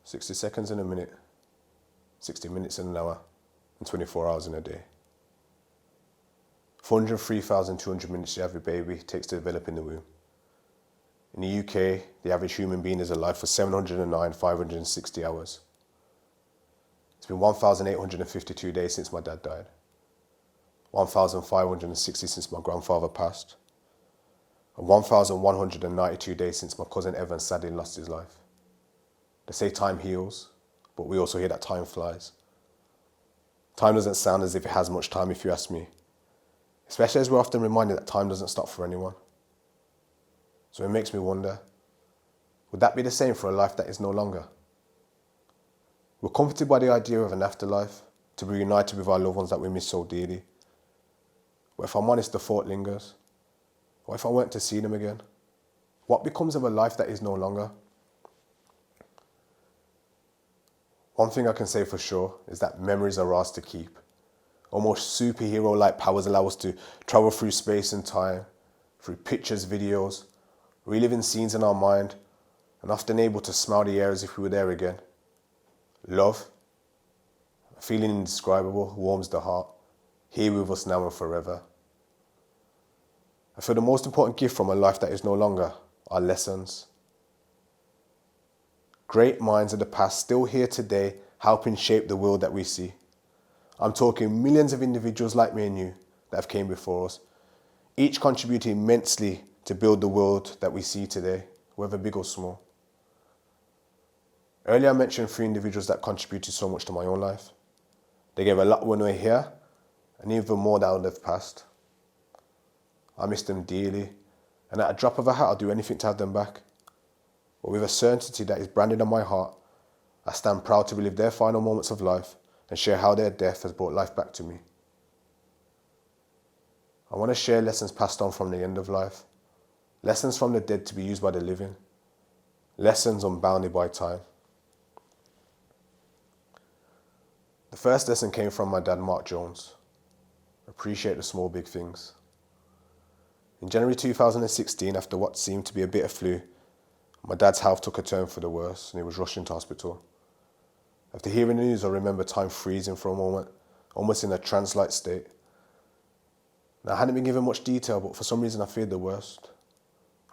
60 seconds in a minute, 60 minutes in an hour, and 24 hours in a day. 403,200 minutes the average baby takes to develop in the womb. In the UK, the average human being is alive for 709,560 hours. It's been 1,852 days since my dad died. 1,560 since my grandfather passed. And 1,192 days since my cousin Evan sadly lost his life. They say time heals, but we also hear that time flies. Time doesn't sound as if it has much time, if you ask me. Especially as we're often reminded that time doesn't stop for anyone. So it makes me wonder, would that be the same for a life that is no longer? We're comforted by the idea of an afterlife, to be reunited with our loved ones that we miss so dearly. But if I'm honest, the thought lingers. What if I weren't to see them again? What becomes of a life that is no longer? One thing I can say for sure is that memories are ours to keep. Almost superhero-like powers allow us to travel through space and time, through pictures, videos, reliving scenes in our mind, and often able to smell the air as if we were there again. Love, a feeling indescribable, warms the heart, here with us now and forever. I feel the most important gift from a life that is no longer are lessons. Great minds of the past still here today, helping shape the world that we see. I'm talking millions of individuals like me and you that have came before us, each contributing immensely to build the world that we see today, whether big or small. Earlier I mentioned 3 individuals that contributed so much to my own life. They gave a lot when they were here, and even more now they've passed. I miss them dearly, and at a drop of a hat I'll do anything to have them back. But with a certainty that is branded on my heart, I stand proud to relive their final moments of life and share how their death has brought life back to me. I want to share lessons passed on from the end of life, lessons from the dead to be used by the living, lessons unbounded by time. The first lesson came from my dad, Mark Jones. Appreciate the small, big things. In January 2016, after what seemed to be a bit of flu, my dad's health took a turn for the worse and he was rushed into hospital. After hearing the news, I remember time freezing for a moment, almost in a trance-like state. Now, I hadn't been given much detail, but for some reason I feared the worst.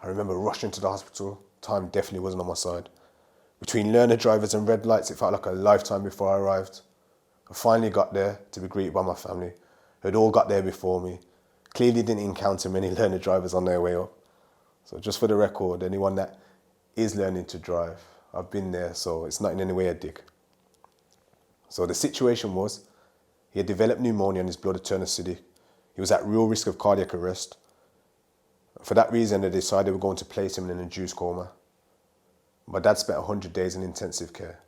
I remember rushing to the hospital. Time definitely wasn't on my side. Between learner drivers and red lights, it felt like a lifetime before I arrived. I finally got there to be greeted by my family, who had all got there before me. Clearly didn't encounter many learner drivers on their way up. So just for the record, anyone that is learning to drive, I've been there, so it's not in any way a dig. So the situation was, he had developed pneumonia and his blood had turned acidic. He was at real risk of cardiac arrest. For that reason, they decided they were going to place him in an induced coma. My dad spent 100 days in intensive care.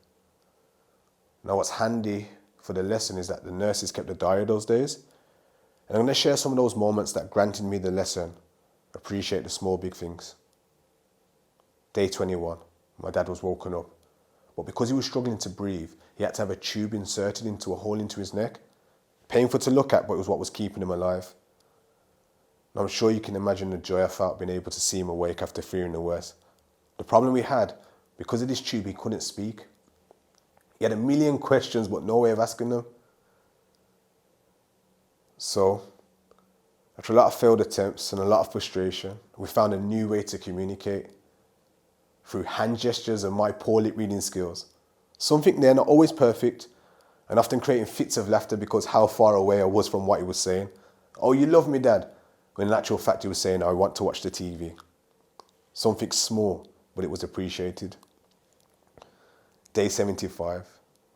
Now what's handy for the lesson is that the nurses kept a diary those days. And I'm going to share some of those moments that granted me the lesson, appreciate the small, big things. Day 21, my dad was woken up. But because he was struggling to breathe, he had to have a tube inserted into a hole into his neck. Painful to look at, but it was what was keeping him alive. And I'm sure you can imagine the joy I felt being able to see him awake after fearing the worst. The problem we had, because of this tube, he couldn't speak. He had a million questions, but no way of asking them. So, after a lot of failed attempts and a lot of frustration, we found a new way to communicate. Through hand gestures and my poor lip reading skills. Something they're not always perfect, and often creating fits of laughter because how far away I was from what he was saying. Oh, you love me, Dad. When in actual fact he was saying, I want to watch the TV. Something small, but it was appreciated. Day 75,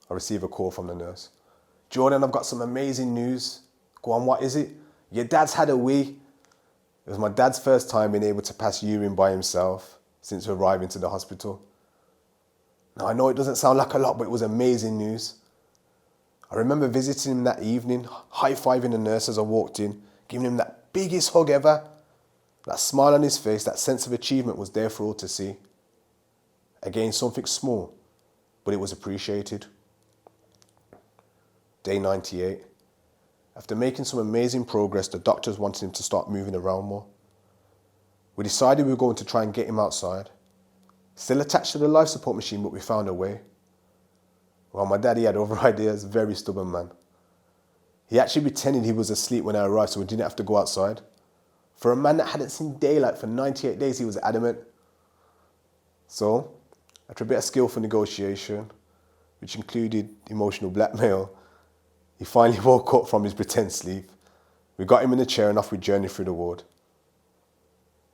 I receive a call from the nurse. Jordan, I've got some amazing news. Go on, what is it? Your dad's had a wee. It was my dad's first time being able to pass urine by himself since arriving to the hospital. Now, I know it doesn't sound like a lot, but it was amazing news. I remember visiting him that evening, high-fiving the nurse as I walked in, giving him that biggest hug ever. That smile on his face, that sense of achievement was there for all to see. Again, something small, but it was appreciated. Day 98. After making some amazing progress, the doctors wanted him to start moving around more. We decided we were going to try and get him outside. Still attached to the life support machine, but we found a way. Well, my daddy had other ideas, very stubborn man. He actually pretended he was asleep when I arrived so we didn't have to go outside. For a man that hadn't seen daylight for 98 days, he was adamant. So, after a bit of skillful negotiation, which included emotional blackmail, he finally woke up from his pretend sleep. We got him in a chair and off we journeyed through the ward.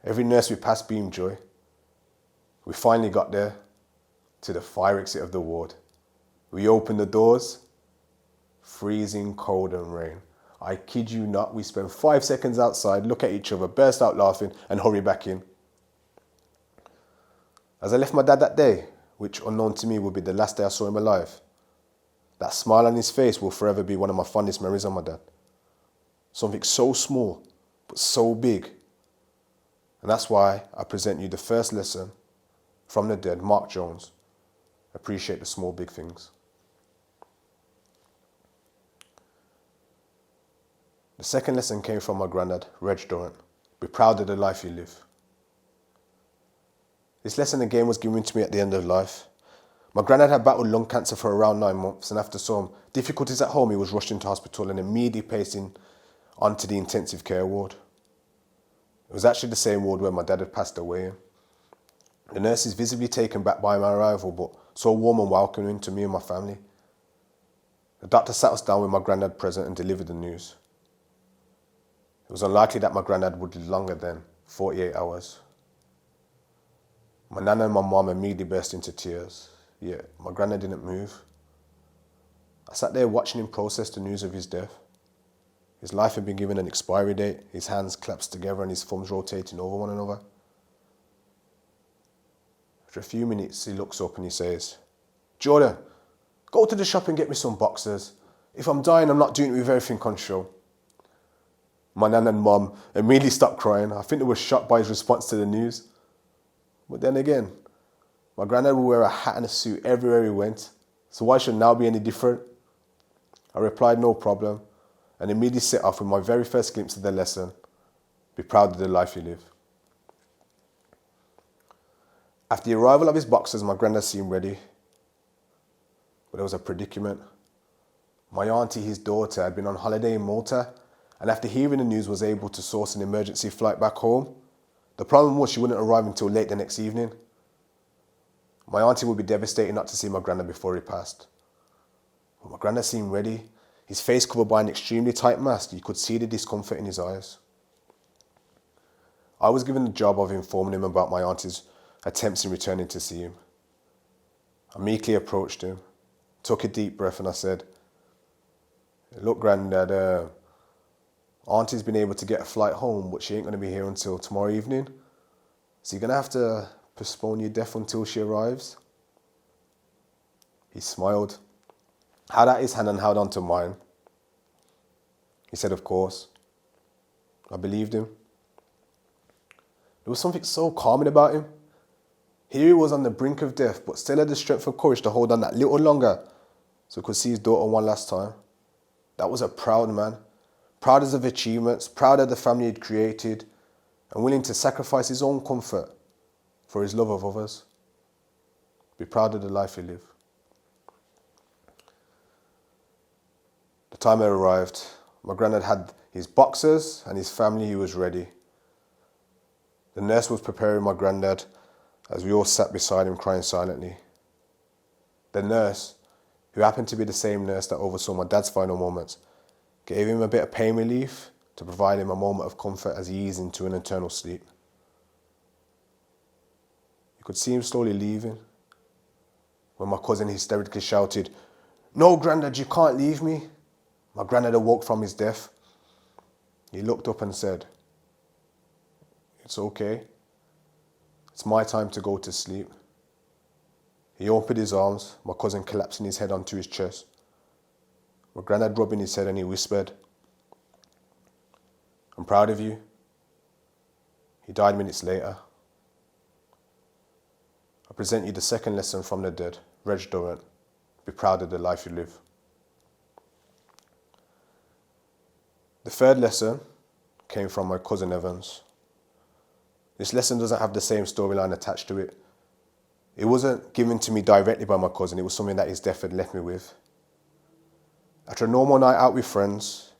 Every nurse we passed beamed joy. We finally got there, to the fire exit of the ward. We opened the doors, freezing cold and rain. I kid you not, we spent 5 seconds outside, look at each other, burst out laughing and hurry back in. As I left my dad that day, which unknown to me would be the last day I saw him alive, that smile on his face will forever be one of my fondest memories of my dad. Something so small, but so big. And that's why I present you the first lesson from the dead, Mark Jones. Appreciate the small, big things. The second lesson came from my granddad, Reg Durant. Be proud of the life you live. This lesson again was given to me at the end of life. My granddad had battled lung cancer for around 9 months, and after some difficulties at home, he was rushed into hospital and immediately placed onto the intensive care ward. It was actually the same ward where my dad had passed away in. The nurses visibly taken back by my arrival, but so warm and welcoming to me and my family. The doctor sat us down with my granddad present and delivered the news. It was unlikely that my granddad would live longer than 48 hours. My nana and my mum immediately burst into tears. Yet my granddad didn't move. I sat there watching him process the news of his death. His life had been given an expiry date, his hands clasped together and his thumbs rotating over one another. After a few minutes, he looks up and he says, "Jordan, go to the shop and get me some boxers. If I'm dying, I'm not doing it with everything on show." My nan and mum immediately stopped crying. I think they were shocked by his response to the news. But then again, my granddad would wear a hat and a suit everywhere he went, so why should now be any different? I replied, "No problem," and immediately set off with my very first glimpse of the lesson. Be proud of the life you live. After the arrival of his boxers, my granddad seemed ready. But there was a predicament. My auntie, his daughter, had been on holiday in Malta, and after hearing the news was able to source an emergency flight back home. The problem was she wouldn't arrive until late the next evening. My auntie would be devastated not to see my granddad before he passed. But my granddad seemed ready. His face covered by an extremely tight mask, you could see the discomfort in his eyes. I was given the job of informing him about my auntie's attempts in returning to see him. I meekly approached him, took a deep breath, and I said, "Look, Granddad, Auntie's been able to get a flight home, but she ain't going to be here until tomorrow evening. So you're going to have to postpone your death until she arrives." He smiled, held out his hand and held onto mine. He said, "Of course." I believed him. There was something so calming about him. Here he was on the brink of death, but still had the strength and courage to hold on that little longer so he could see his daughter one last time. That was a proud man. Proud of his achievements, proud of the family he'd created, and willing to sacrifice his own comfort for his love of others. Be proud of the life you live. The time had arrived. My granddad had his boxers and his family. He was ready. The nurse was preparing my granddad as we all sat beside him crying silently. The nurse, who happened to be the same nurse that oversaw my dad's final moments, gave him a bit of pain relief to provide him a moment of comfort as he eased into an eternal sleep. You could see him slowly leaving when my cousin hysterically shouted, "No, Grandad, you can't leave me." My granddad awoke from his death. He looked up and said, "It's okay. It's my time to go to sleep." He opened his arms, my cousin collapsing his head onto his chest. My granddad rubbing his head and he whispered, "I'm proud of you." He died minutes later. I present you the second lesson from the dead, Reg Durant. Be proud of the life you live. The third lesson came from my cousin Evans. This lesson doesn't have the same storyline attached to it. It wasn't given to me directly by my cousin, it was something that his death had left me with. After a normal night out with friends,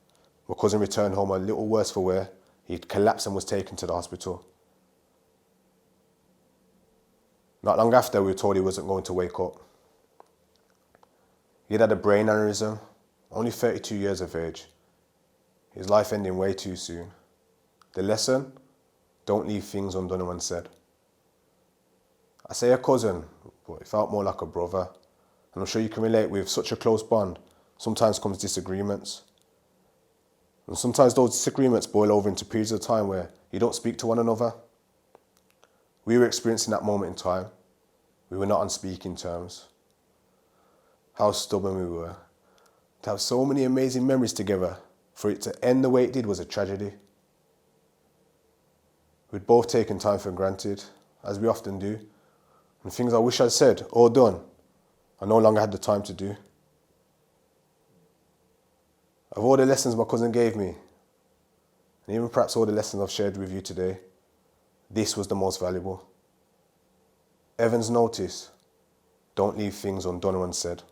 my cousin returned home a little worse for wear. He'd collapsed and was taken to the hospital. Not long after, we were told he wasn't going to wake up. He had a brain aneurysm, only 32 years of age. His life ending way too soon. The lesson? Don't leave things undone and unsaid. I say a cousin, but it felt more like a brother. And I'm sure you can relate, with such a close bond, sometimes comes disagreements. And sometimes those disagreements boil over into periods of time where you don't speak to one another. We were experiencing that moment in time. We were not on speaking terms. How stubborn we were. To have so many amazing memories together, for it to end the way it did was a tragedy. We'd both taken time for granted, as we often do, and things I wish I'd said or done, I no longer had the time to do. Of all the lessons my cousin gave me, and even perhaps all the lessons I've shared with you today, this was the most valuable. Evan's notice: don't leave things undone or unsaid.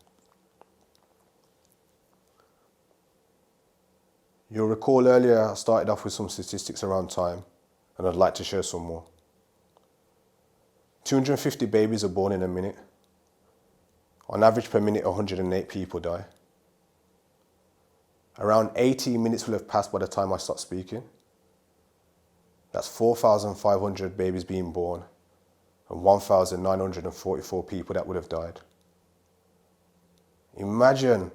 You'll recall earlier I started off with some statistics around time, and I'd like to share some more. 250 babies are born in a minute. On average per minute, 108 people die. Around 18 minutes will have passed by the time I start speaking. That's 4,500 babies being born and 1,944 people that would have died. Imagine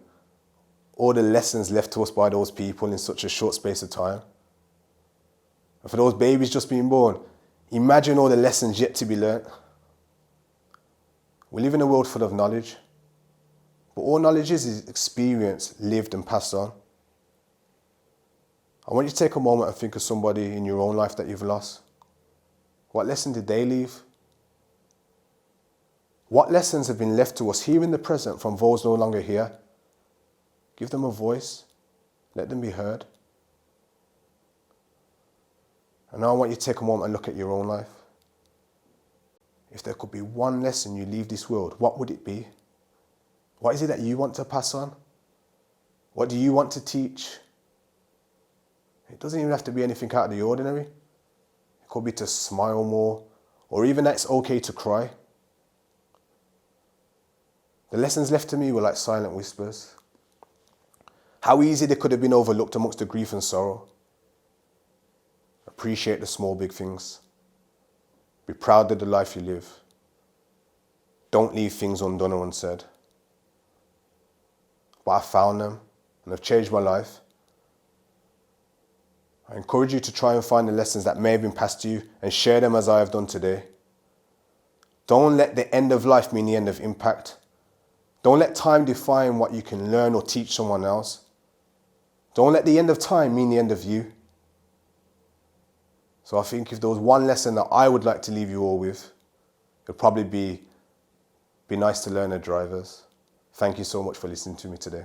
all the lessons left to us by those people in such a short space of time. And for those babies just being born, imagine all the lessons yet to be learnt. We live in a world full of knowledge, but all knowledge is experience, lived and passed on. I want you to take a moment and think of somebody in your own life that you've lost. What lesson did they leave? What lessons have been left to us here in the present from those no longer here? Give them a voice. Let them be heard. And now I want you to take a moment and look at your own life. If there could be one lesson you leave this world, what would it be? What is it that you want to pass on? What do you want to teach? It doesn't even have to be anything out of the ordinary. It could be to smile more, or even that it's okay to cry. The lessons left to me were like silent whispers. How easy they could have been overlooked amongst the grief and sorrow. Appreciate the small, big things. Be proud of the life you live. Don't leave things undone or unsaid. But I found them and have changed my life. I encourage you to try and find the lessons that may have been passed to you and share them as I have done today. Don't let the end of life mean the end of impact. Don't let time define what you can learn or teach someone else. Don't let the end of time mean the end of you. So I think if there was one lesson that I would like to leave you all with, it would probably be nice to learn as drivers. Thank you so much for listening to me today.